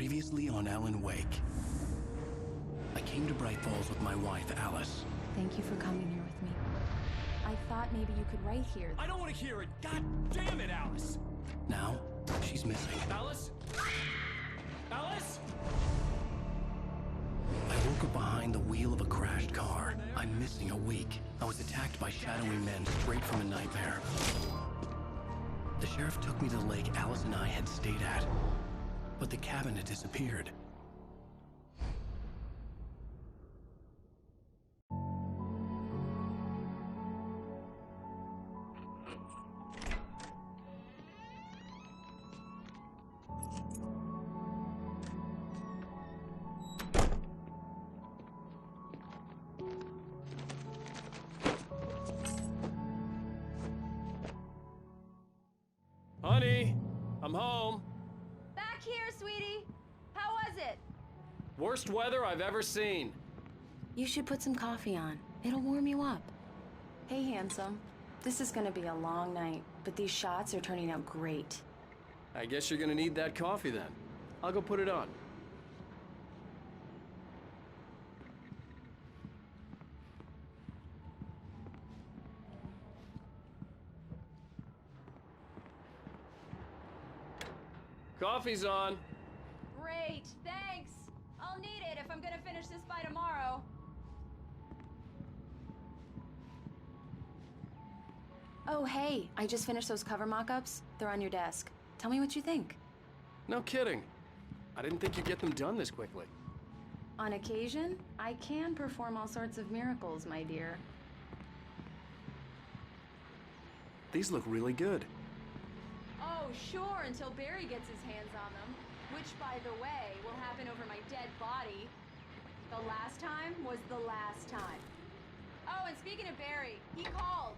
Previously on Alan Wake. I came to Bright Falls with my wife, Alice. Thank you for coming here with me. I thought maybe you could write here. I don't want to hear it! God damn it, Alice! Now, she's missing. Alice? Alice? I woke up behind the wheel of a crashed car. I'm missing a week. I was attacked by shadowy men straight from a nightmare. The sheriff took me to the lake Alice and I had stayed at. But the cabin had disappeared. Honey, I'm home. Back here, sweetie. How was it? Worst weather I've ever seen. You should put some coffee on. It'll warm you up. Hey, handsome. This is gonna be a long night, but these shots are turning out great. I guess you're gonna need that coffee then. I'll go put it on. Coffee's on. Great, thanks. I'll need it if I'm gonna finish this by tomorrow. Oh, hey, I just finished those cover mock-ups. They're on your desk. Tell me what you think. No kidding. I didn't think you'd get them done this quickly. On occasion, I can perform all sorts of miracles, my dear. These look really good. Oh, sure, until Barry gets his hands on them. Which, by the way, will happen over my dead body. The last time was the last time. Oh, and speaking of Barry, he called.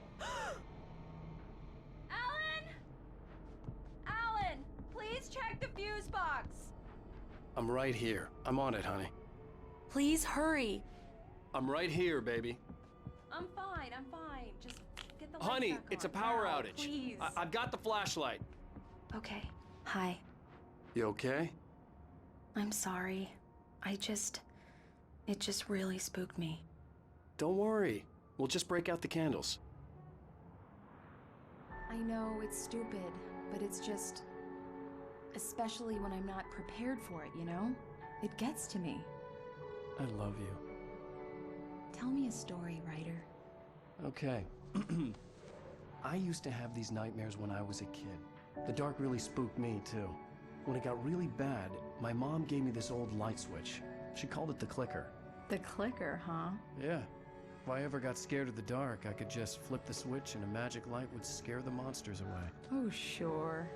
Alan! Alan, please check the fuse box. I'm right here. I'm on it, honey. Please hurry. I'm right here, baby. I'm fine, I'm fine. Just get the lights Honey, back it's a on. power Now, outage. Please. I've got the flashlight. Okay. Hi. You okay? I'm sorry. It just really spooked me. Don't worry. We'll just break out the candles. I know it's stupid, but it's just... especially when I'm not prepared for it, you know? It gets to me. I love you. Tell me a story, writer. Okay. I used to have these nightmares when I was a kid. The dark really spooked me, too. When it got really bad, my mom gave me this old light switch. She called it the clicker. The clicker, huh? Yeah. If I ever got scared of the dark, I could just flip the switch and a magic light would scare the monsters away. Oh, sure.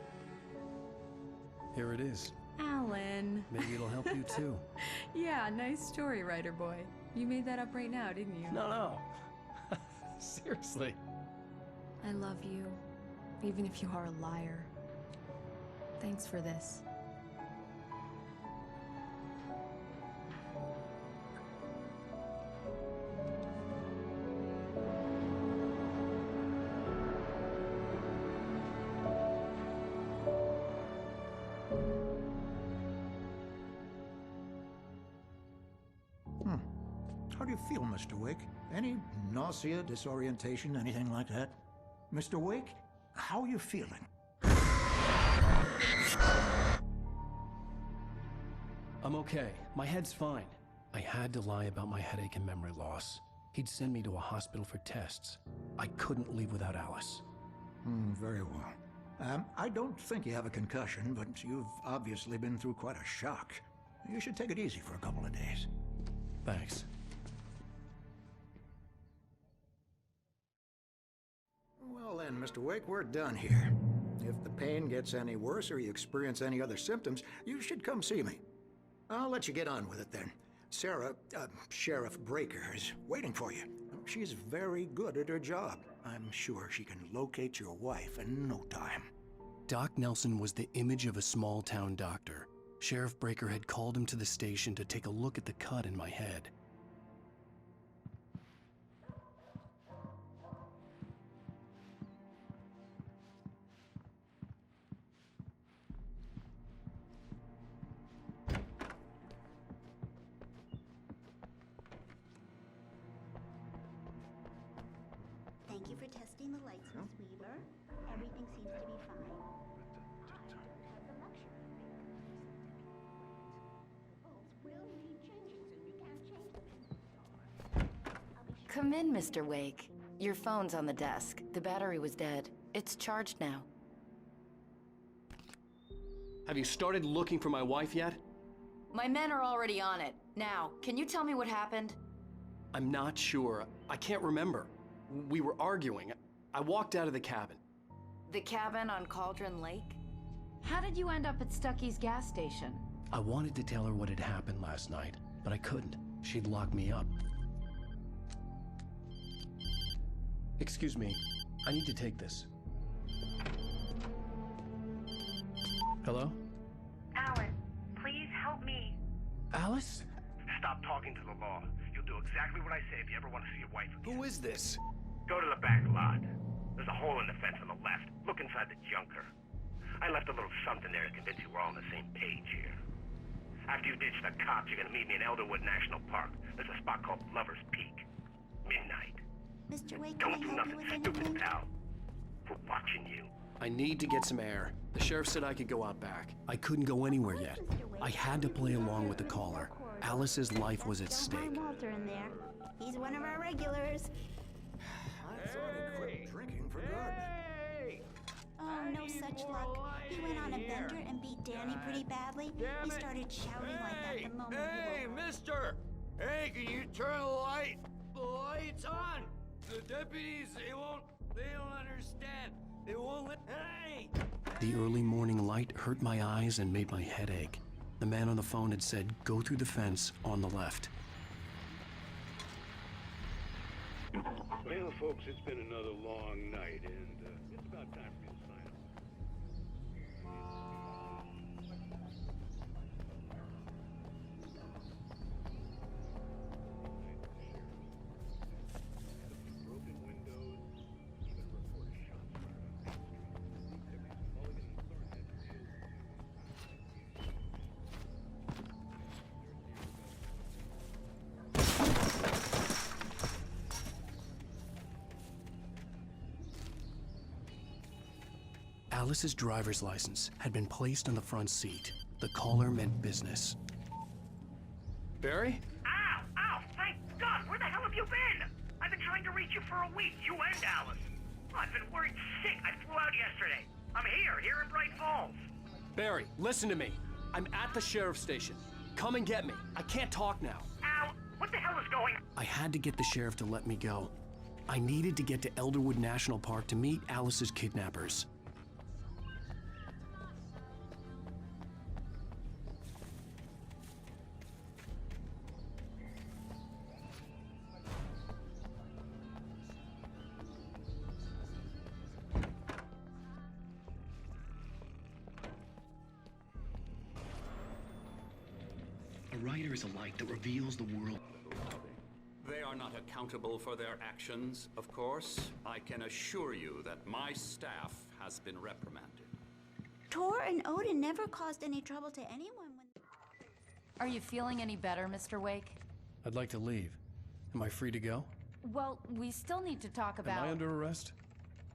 Here it is. Alan. Maybe it'll help you, too. Yeah, nice story, writer boy. You made that up right now, didn't you? No. Seriously. I love you, even if you are a liar. Thanks for this. How do you feel, Mr. Wake? Any nausea, disorientation, anything like that? Mr. Wake, how are you feeling? I'm okay. My head's fine. I had to lie about my headache and memory loss. He'd send me to a hospital for tests. I couldn't leave without Alice. Very well. I don't think you have a concussion, but you've obviously been through quite a shock. You should take it easy for a couple of days. Thanks. Well then, Mr. Wake, we're done here. If the pain gets any worse or you experience any other symptoms, you should come see me. I'll let you get on with it then. Sarah, Sheriff Breaker, is waiting for you. She's very good at her job. I'm sure she can locate your wife in no time. Doc Nelson was the image of a small-town doctor. Sheriff Breaker had called him to the station to take a look at the cut in my head. changing the lights, Miss Weaver. Everything seems to be fine. The luxury bulbs will need changing soon. You can't change them. Come in, Mr. Wake. Your phone's on the desk. The battery was dead. It's charged now. Have you started looking for my wife yet? My men are already on it. Now, can you tell me what happened? I'm not sure. I can't remember. We were arguing. I walked out of the cabin. The cabin on Cauldron Lake? How did you end up at Stucky's gas station? I wanted to tell her what had happened last night, but I couldn't. She'd lock me up. Excuse me. I need to take this. Hello? Alan, please help me. Alice? Stop talking to the law. You'll do exactly what I say if you ever want to see your wife again. Who is this? Go to the back lot. There's a hole in the fence on the left. Look inside the junker. I left a little something there to convince you we're all on the same page here. After you ditch the cops, you're gonna meet me in Elderwood National Park. There's a spot called Lover's Peak. Midnight. Mr. Wake, Don't can do I help you nothing with stupid, anything? pal. We're watching you. I need to get some air. The sheriff said I could go out back. I couldn't go anywhere yet. I had to play along with the caller. Alice's life was at Don't stake. mind Walter in there. He's one of our regulars. I thought he quit drinking for good. Oh, no such luck. He went on a bender and beat Danny pretty badly. He started shouting like that the moment he woke up. Mister! Hey, can you turn the lights on? The deputies, they don't understand. They won't let, hey! The early morning light hurt my eyes and made my head ache. The man on the phone had said, go through the fence on the left. Well, folks, it's been another long night, and it's about time for me to sign up. Broken windows, even reported shots fired on Main Street. Deputies Mulligan and Thorne had to deal Alice's driver's license had been placed on the front seat. The caller meant business. Barry? Ow! Ow! Thank God! Where the hell have you been? I've been trying to reach you for a week, you and Alice. Oh, I've been worried sick. I flew out yesterday. I'm here in Bright Falls. Barry, listen to me. I'm at the sheriff's station. Come and get me. I can't talk now. Ow! What the hell is going on? I had to get the sheriff to let me go. I needed to get to Elderwood National Park to meet Alice's kidnappers. A writer is a light that reveals the world. They are not accountable for their actions, of course. I can assure you that my staff has been reprimanded. Tor and Odin never caused any trouble to anyone when... Are you feeling any better, Mr. Wake? I'd like to leave. Am I free to go? Well, we still need to talk about... Am I under arrest?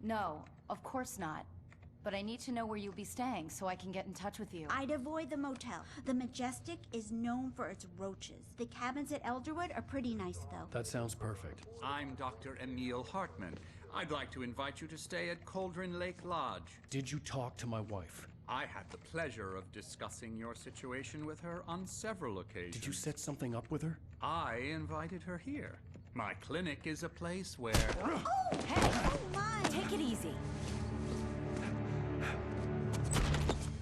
No, of course not. But I need to know where you'll be staying so I can get in touch with you. I'd avoid the motel. The Majestic is known for its roaches. The cabins at Elderwood are pretty nice, though. That sounds perfect. I'm Dr. Emil Hartman. I'd like to invite you to stay at Cauldron Lake Lodge. Did you talk to my wife? I had the pleasure of discussing your situation with her on several occasions. Did you set something up with her? I invited her here. My clinic is a place where... Oh, hey! Oh, my! Take it easy.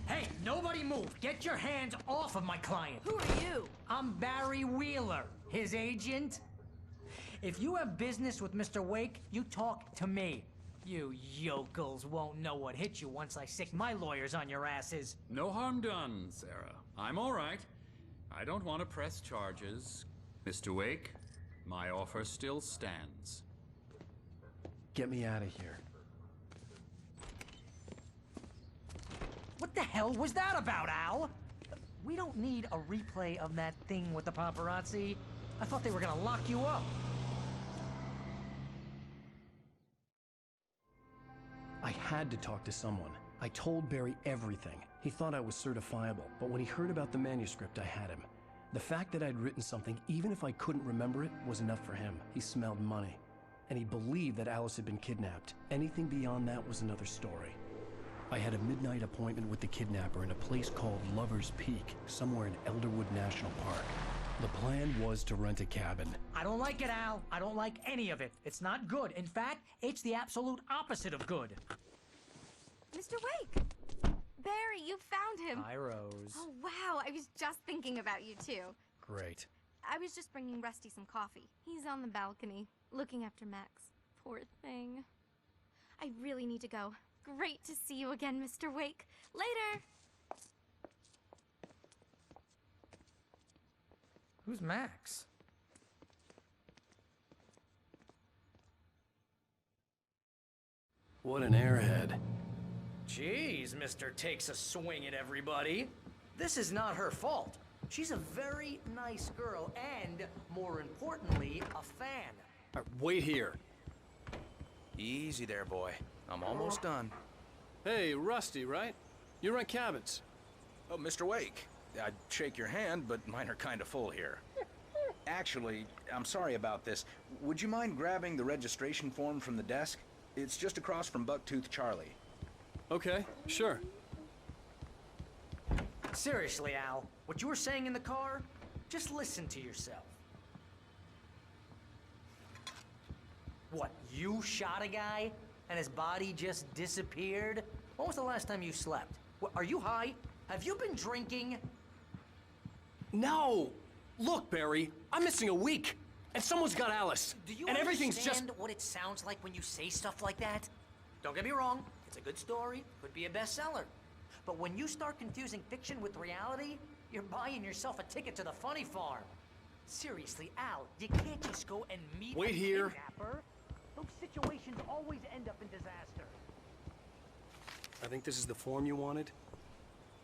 Hey, nobody move! Get your hands off of my client! Who are you? I'm Barry Wheeler, his agent. If you have business with Mr. Wake, you talk to me. You yokels won't know what hit you once I sick my lawyers on your asses. No harm done, Sarah. I'm all right. I don't want to press charges. Mr. Wake, my offer still stands. Get me out of here. What the hell was that about, Al? We don't need a replay of that thing with the paparazzi. I thought they were gonna lock you up. had to talk to someone. I told Barry everything. He thought I was certifiable, but when he heard about the manuscript, I had him. The fact that I'd written something, even if I couldn't remember it, was enough for him. He smelled money. And he believed that Alice had been kidnapped. Anything beyond that was another story. I had a midnight appointment with the kidnapper in a place called Lover's Peak, somewhere in Elderwood National Park. The plan was to rent a cabin. I don't like it, Al. I don't like any of it. It's not good. In fact, it's the absolute opposite of good. Mr. Wake! Barry, you found him! Hi, Rose. Oh, wow. I was just thinking about you, too. Great. I was just bringing Rusty some coffee. He's on the balcony, looking after Max. Poor thing. I really need to go. Great to see you again, Mr. Wake. Later! Who's Max? What an airhead. Jeez, Mr. Takes a swing at everybody. This is not her fault. She's a very nice girl and, more importantly, a fan. Wait here. Easy there, boy. I'm almost done. Hey, Rusty, right? You rent cabins. Oh, Mr. Wake. I'd shake your hand, but mine are kind of full here. Actually, I'm sorry about this. Would you mind grabbing the registration form from the desk? It's just across from Bucktooth Charlie. Okay, sure. Seriously, Al, what you were saying in the car, just listen to yourself. What, you shot a guy and his body just disappeared? When was the last time you slept? What, are you high? Have you been drinking? No! Look, Barry, I'm missing a week, and someone's got Alice. Do you and everything's understand just what it sounds like when you say stuff like that? Don't get me wrong, it's a good story, could be a bestseller. But when you start confusing fiction with reality, you're buying yourself a ticket to the funny farm. Seriously, Al, you can't just go and meet Wait a here. kidnapper. Those situations always end up in disaster. I think this is the form you wanted.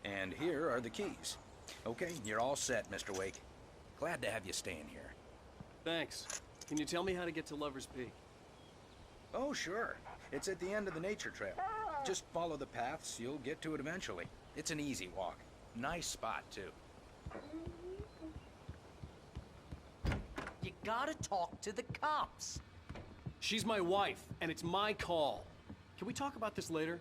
And here are the keys. Okay, you're all set, Mr. Wake. Glad to have you staying here. Thanks. Can you tell me how to get to Lover's Peak? Oh, sure. It's at the end of the nature trail. Just follow the paths, you'll get to it eventually. It's an easy walk. Nice spot, too. You gotta talk to the cops. She's my wife, and it's my call. Can we talk about this later?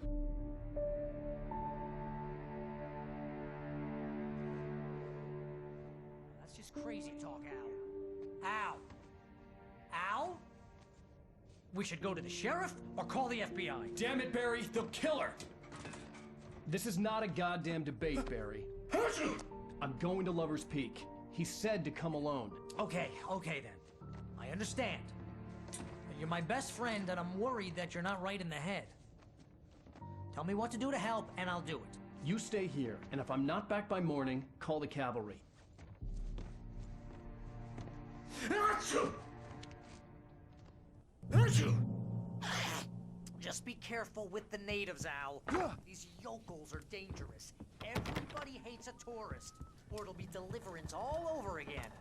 That's just crazy talk, Al. Al? Al? We should go to the sheriff or call the FBI. Damn it, Barry, they'll kill her! This is not a goddamn debate, Barry. I'm going to Lover's Peak. He said to come alone. Okay then. I understand. You're my best friend, and I'm worried that you're not right in the head. Tell me what to do to help, and I'll do it. You stay here, and if I'm not back by morning, call the cavalry. Just be careful with the natives, Al. These yokels are dangerous. Everybody hates a tourist, or it'll be deliverance all over again.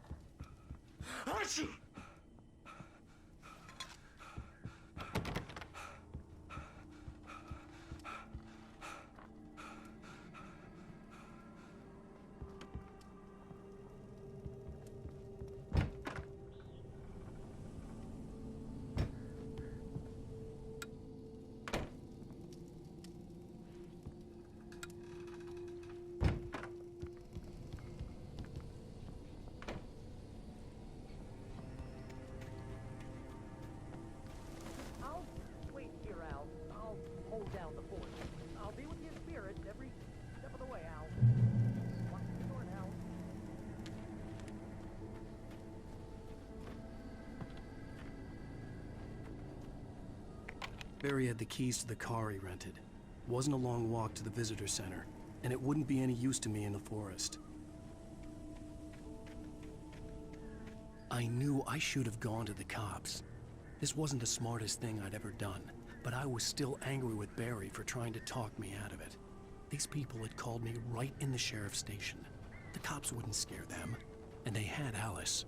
Barry had the keys to the car he rented. Wasn't a long walk to the visitor center, and it wouldn't be any use to me in the forest. I knew I should have gone to the cops. This wasn't the smartest thing I'd ever done, but I was still angry with Barry for trying to talk me out of it. These people had called me right in the sheriff's station. The cops wouldn't scare them, and they had Alice.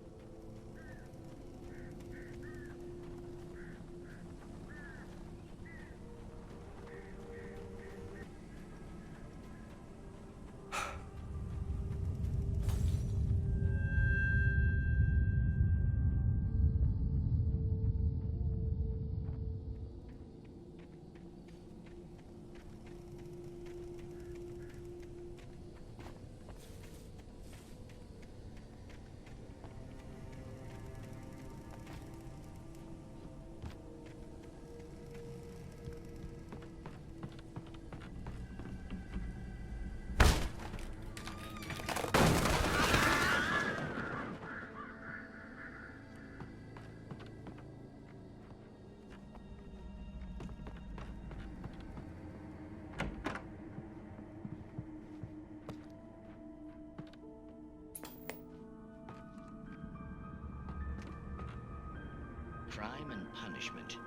and punishment.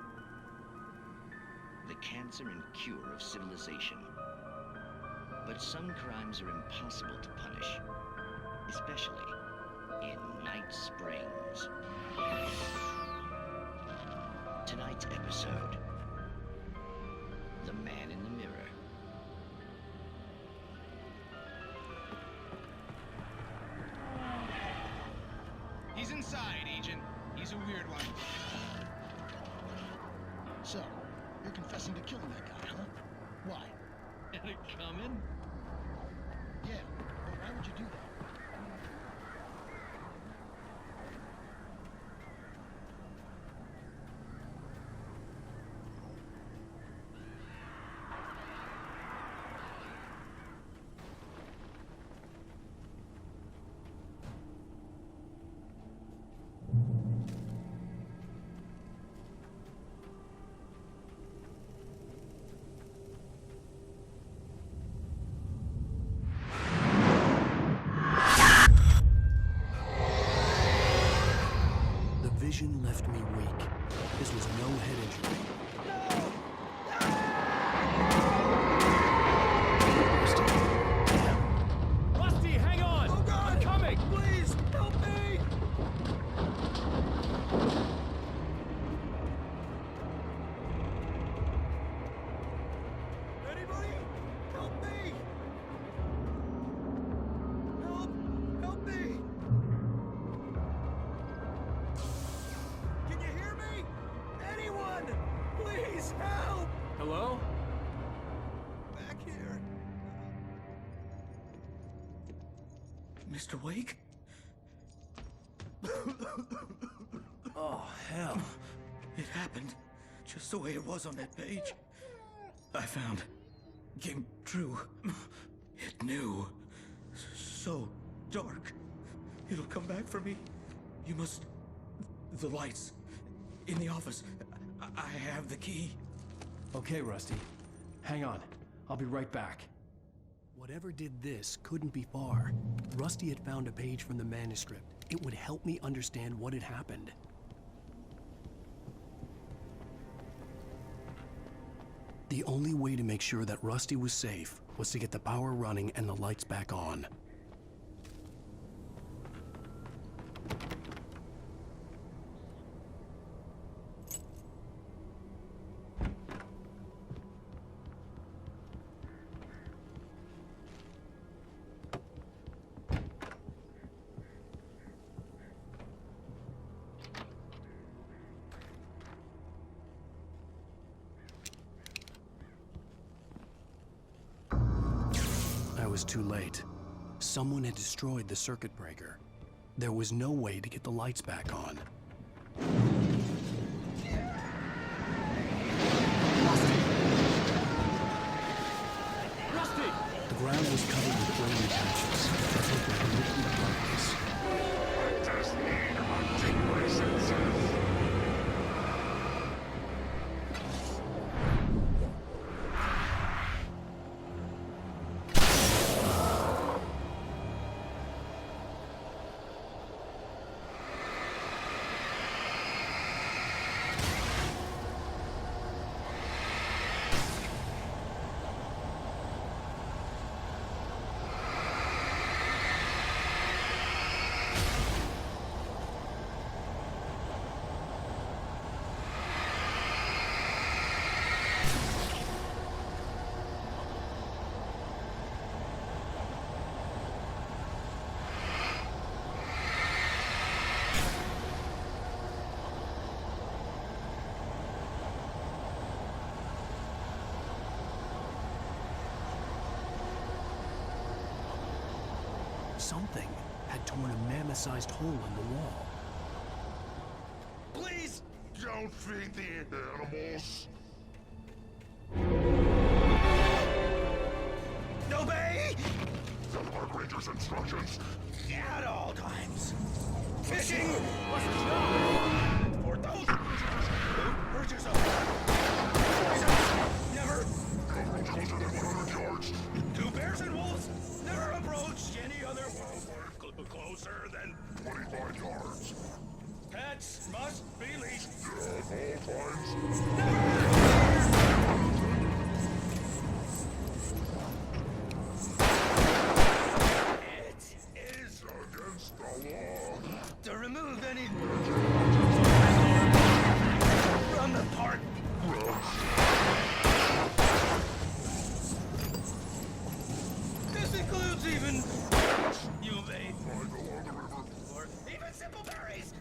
The cancer and cure of civilization. But some crimes are impossible to punish, especially in Night Springs. Tonight's episode, The Man in the Mirror. He's inside, Agent. He's a weird one. So, you're confessing to killing that guy, huh? Why? Had it coming? Yeah, but why would you do that? Vision left me weak. This was no head injury. Rusty, hang on! Oh God! I'm coming! Please, help me! Anybody? Help me! Help me! Can you hear me? Anyone! Please help! Hello? Back here. Mr. Wake? Oh, hell. It happened just the way it was on that page. I found. Came true. It knew. So dark. It'll come back for me. You must... The lights. In the office. I have the key. Okay, Rusty. Hang on. I'll be right back. Whatever did this couldn't be far. Rusty had found a page from the manuscript. It would help me understand what had happened. The only way to make sure that Rusty was safe was to get the power running and the lights back on. I was too late. Someone had destroyed the circuit breaker. There was no way to get the lights back on. Rusty! The ground was covered with flame patches. That's like they were lit in the darkness. I just need to take my senses. Something had torn a mammoth-sized hole in the wall. Please don't feed the animals. Obey! The Park Ranger's instructions. At all times. Fishing! What's the job? For those hurt yourself. Never. Coverage closer than 100 yards. To bears and wolves, never approach any other wildlife closer than 25 yards. Pets must be leashed. It is against the law to remove any from the park. This includes even you may or even simple berries.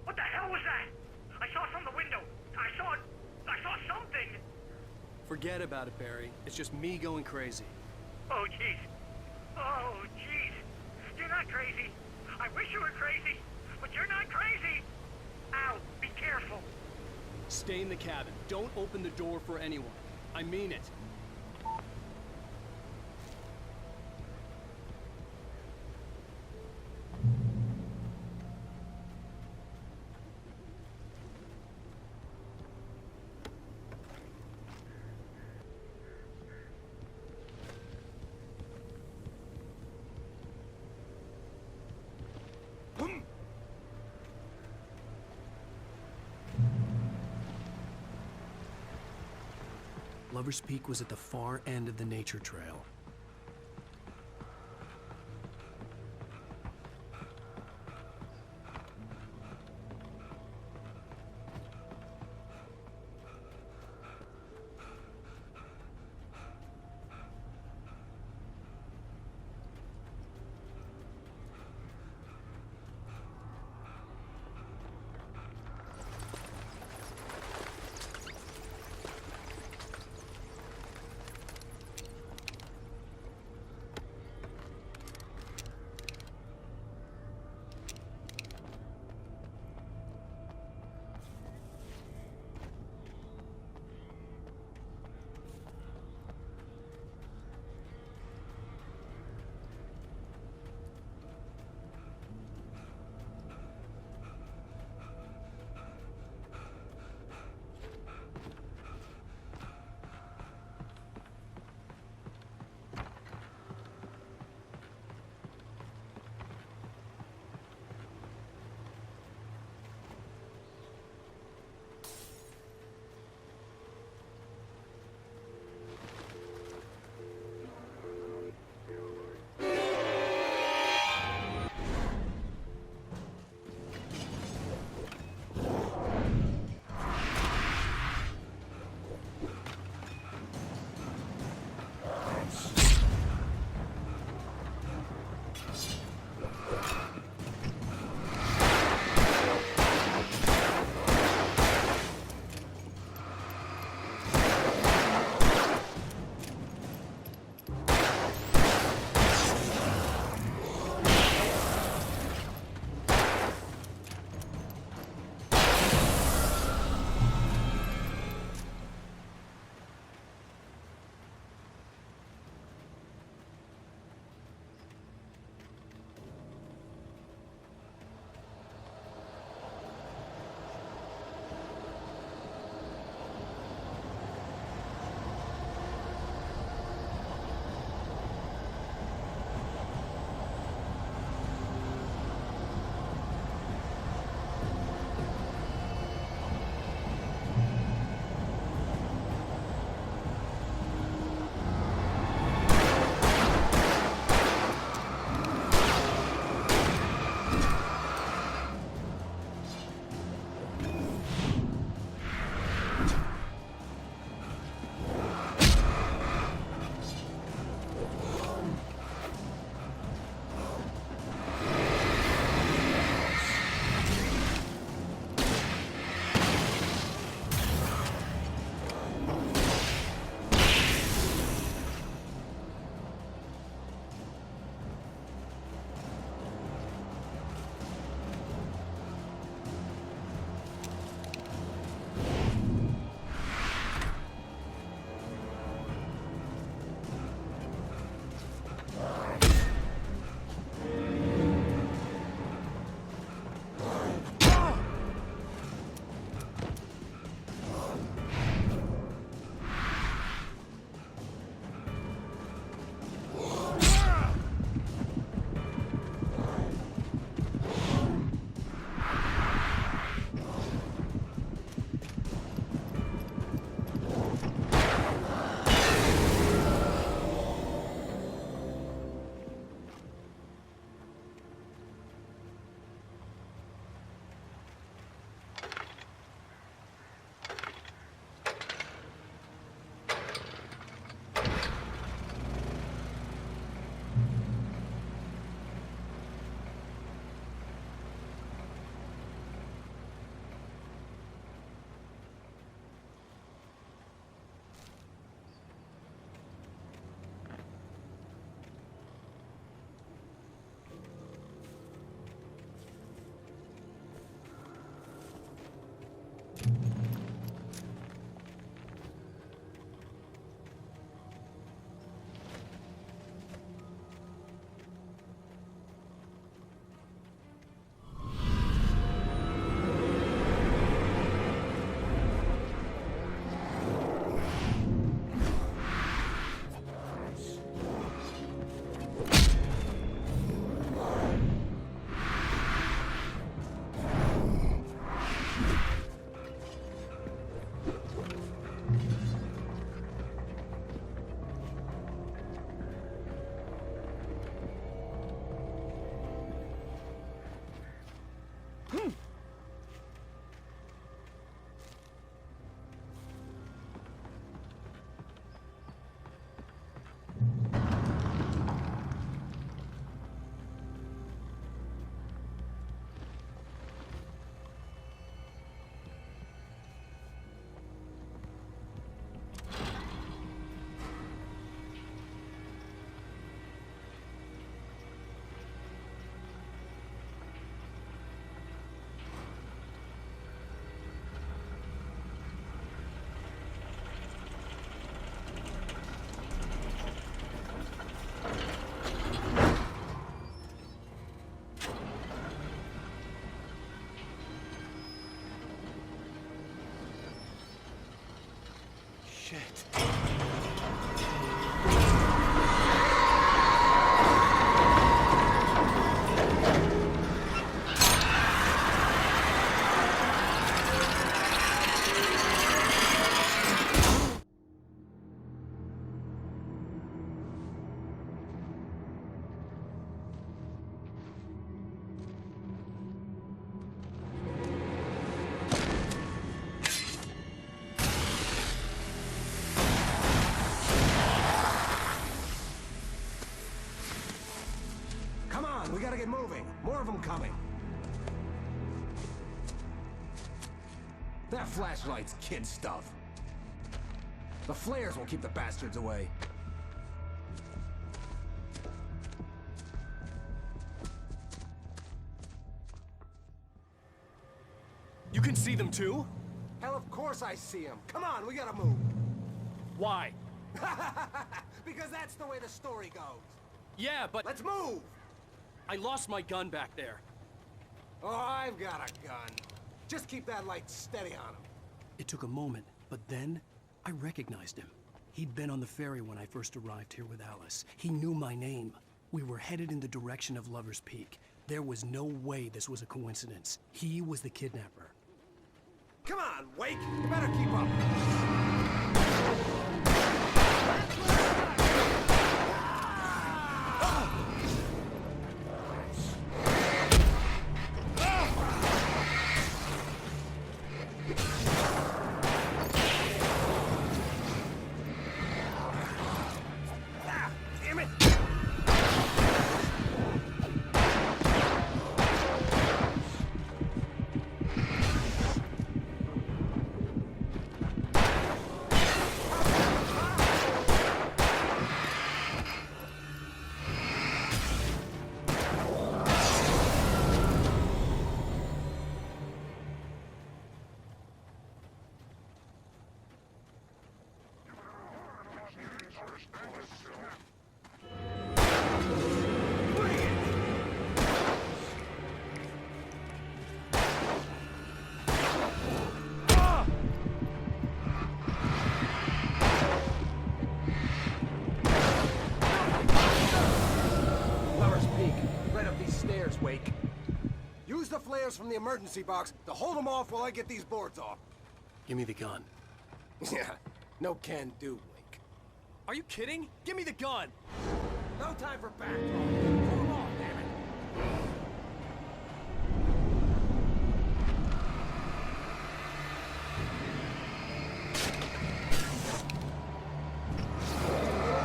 What the hell was that? I saw from the window. I saw something. Forget about it, Barry. It's just me going crazy. Oh, jeez. Oh, jeez. You're not crazy. I wish you were crazy, but you're not crazy. Ow, be careful. Stay in the cabin. Don't open the door for anyone. I mean it. Lover's Peak was at the far end of the nature trail. Shit. Come on, we gotta get moving. More of them coming. That flashlight's kid stuff. The flares will keep the bastards away. You can see them too? Hell, of course I see them. Come on, we gotta move. Why? Because that's the way the story goes. Yeah, but... Let's move! I lost my gun back there. Oh, I've got a gun. Just keep that light steady on him. It took a moment, but then I recognized him. He'd been on the ferry when I first arrived here with Alice. He knew my name. We were headed in the direction of Lover's Peak. There was no way this was a coincidence. He was the kidnapper. Come on, Wake! You better keep up. Wake. Use the flares from the emergency box to hold them off while I get these boards off. Give me the gun. Yeah, no can do, Wake. Are you kidding? Give me the gun! No time for back talk. Pull them off, damn it.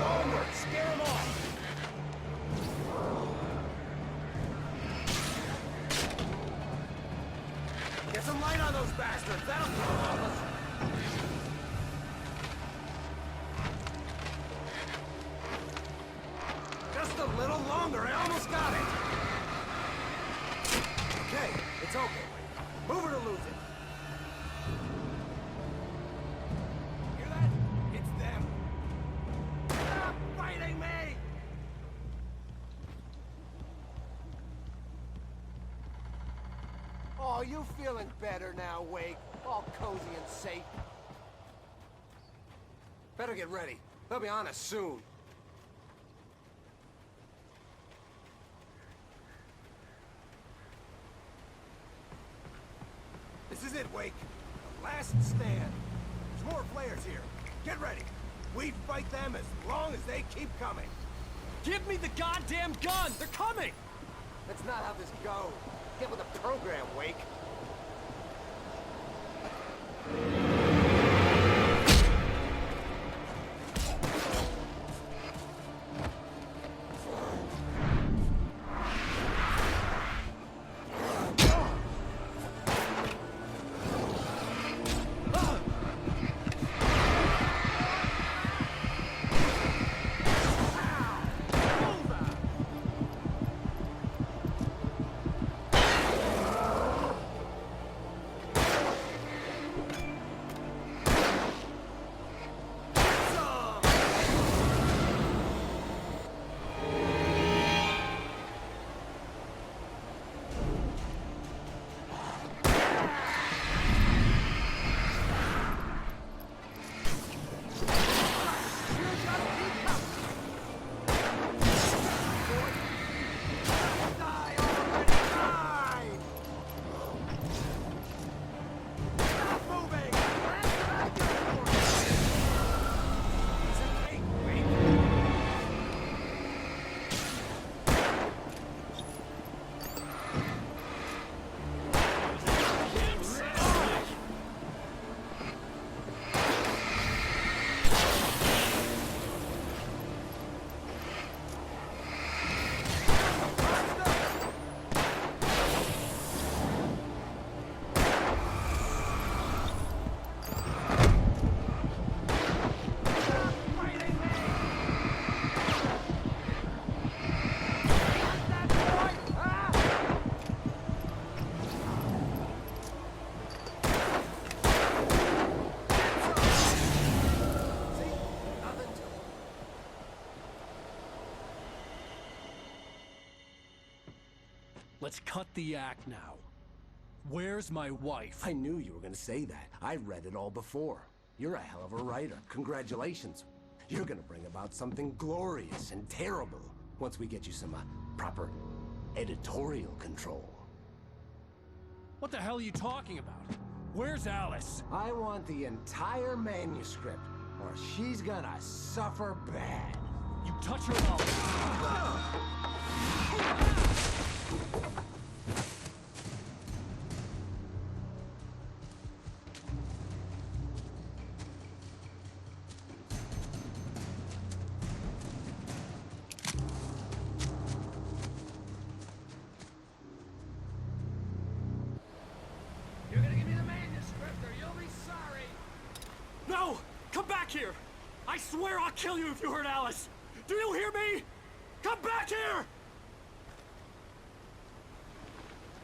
Onward, scare them off. Get some light on those bastards. That'll keep them off us. Just a little longer. I almost got it. Okay, it's okay. Move it or lose it. Hear that? It's them. Stop fighting me! Oh, you feeling better now, Wake? All cozy and safe. Better get ready. They'll be on us soon. This is it, Wake. The last stand. There's more flares here. Get ready. We fight them as long as they keep coming. Give me the goddamn gun! They're coming! That's not how this goes. Get with the program, Wake. let's cut the act now. Where's my wife? I knew you were gonna say that. I read it all before. You're a hell of a writer. Congratulations. You're gonna bring about something glorious and terrible once we get you some proper editorial control. What the hell are you talking about? Where's Alice? I want the entire manuscript, or she's gonna suffer bad. You touch her mouth. You're gonna give me the manuscript or you'll be sorry. No! Come back here! I swear I'll kill you if you hurt Alice! Do you hear me? Come back here!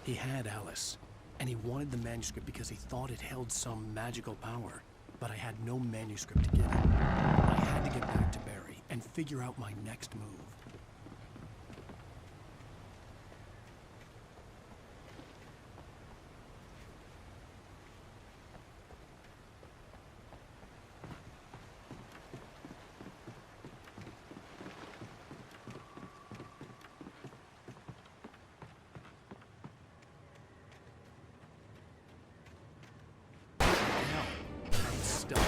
He had Alice, and he wanted the manuscript because he thought it held some magical power. But I had no manuscript to give him. I had to get back to Barry and figure out my next move. Stuck.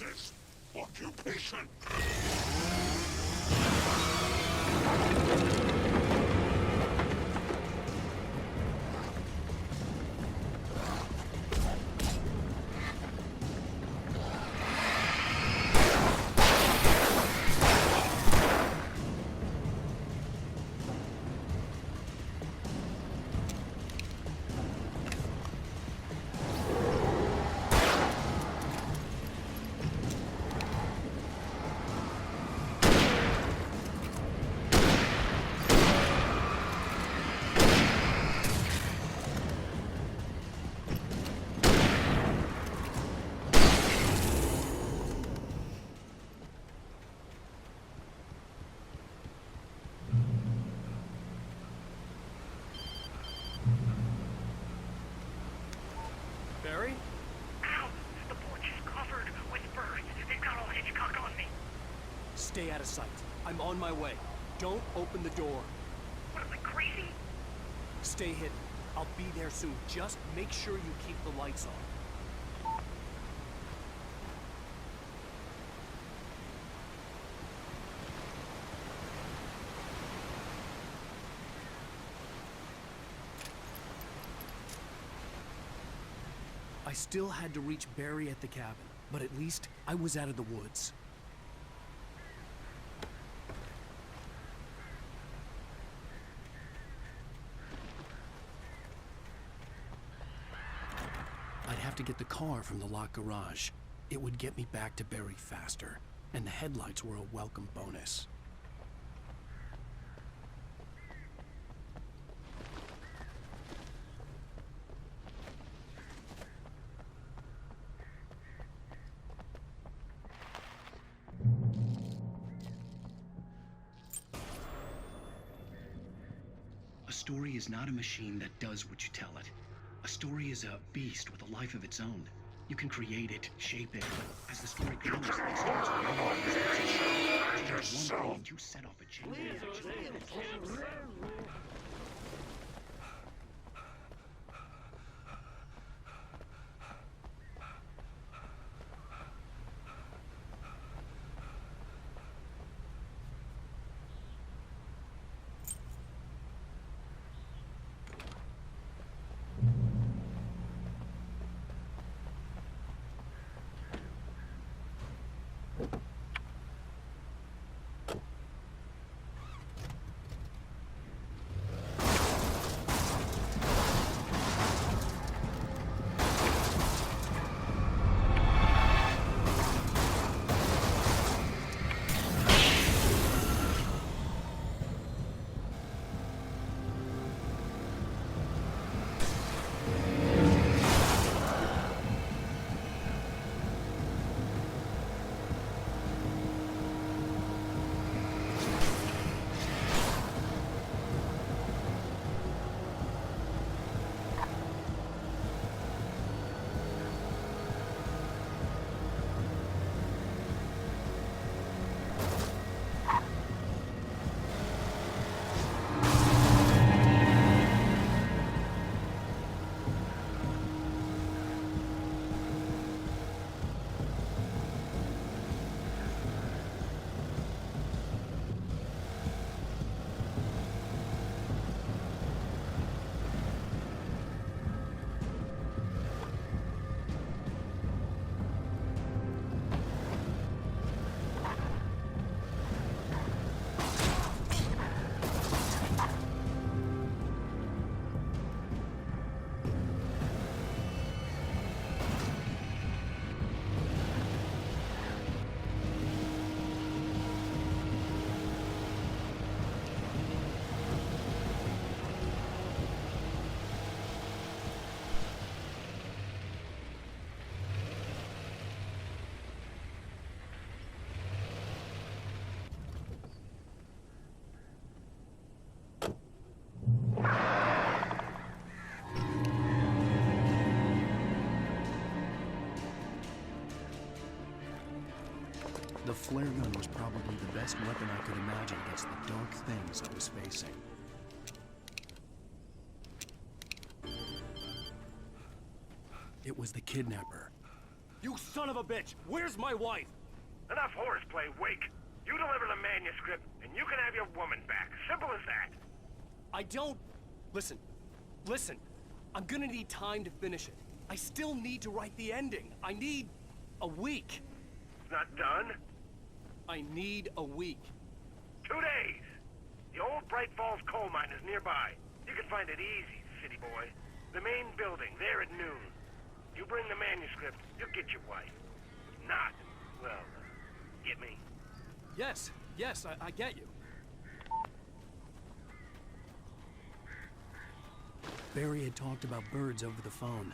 this occupation. Barry? Ow! The porch is covered with birds. They've got all Hitchcock on me. Stay out of sight. I'm on my way. Don't open the door. What am I, crazy? Stay hidden. I'll be there soon. Just make sure you keep the lights on. I still had to reach Barry at the cabin, but at least I was out of the woods. I'd have to get the car from the locked garage. It would get me back to Barry faster, and the headlights were a welcome bonus. A story is not a machine that does what you tell it. A story is a beast with a life of its own. You can create it, shape it, but as the story grows, it starts growing. Yourself. You set off a chain reaction. The flare gun was probably the best weapon I could imagine against the dark things I was facing. It was the kidnapper. You son of a bitch! Where's my wife? Enough horseplay, Wake. You deliver the manuscript, and you can have your woman back. Simple as that. I don't... Listen. Listen. I'm gonna need time to finish it. I still need to write the ending. I need... a week. It's not done? I need a week. 2 days. The old Bright Falls coal mine is nearby. You can find it easy, city boy. The main building, there at noon. You bring the manuscript, you'll get your wife. If not, well, get me? Yes, yes, I get you. Barry had talked about birds over the phone.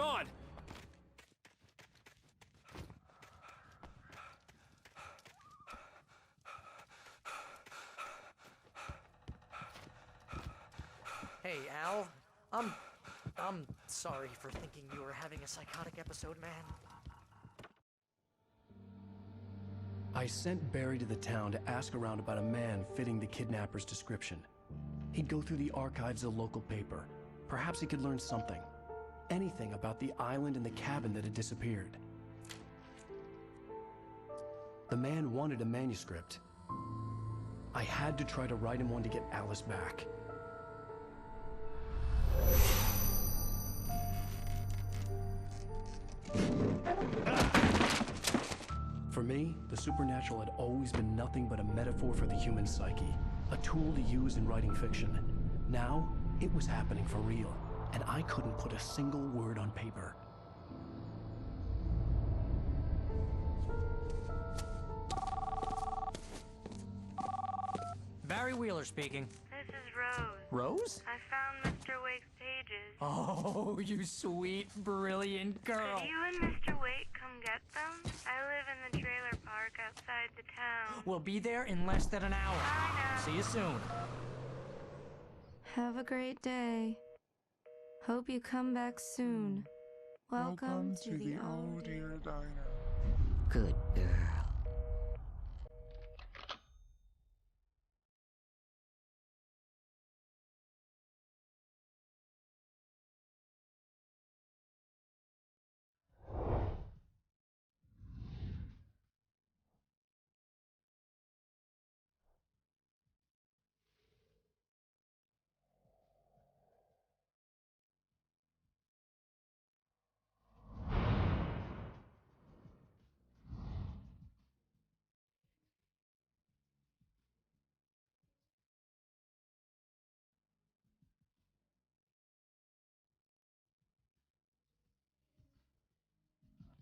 gone! Hey, Al. I'm sorry for thinking you were having a psychotic episode, man. I sent Barry to the town to ask around about a man fitting the kidnapper's description. He'd go through the archives of the local paper. Perhaps he could learn something. Anything about the island and the cabin that had disappeared. The man wanted a manuscript. I had to try to write him one to get Alice back. For me, the supernatural had always been nothing but a metaphor for the human psyche, a tool to use in writing fiction. Now, it was happening for real, and I couldn't put a single word on paper. Barry Wheeler speaking. This is Rose. Rose? I found Mr. Wake's pages. Oh, you sweet, brilliant girl. Could you and Mr. Wake come get them? I live in the trailer park outside the town. We'll be there in less than an hour. I know. See you soon. Have a great day. Hope you come back soon. Welcome to the old dear diner. Good girl.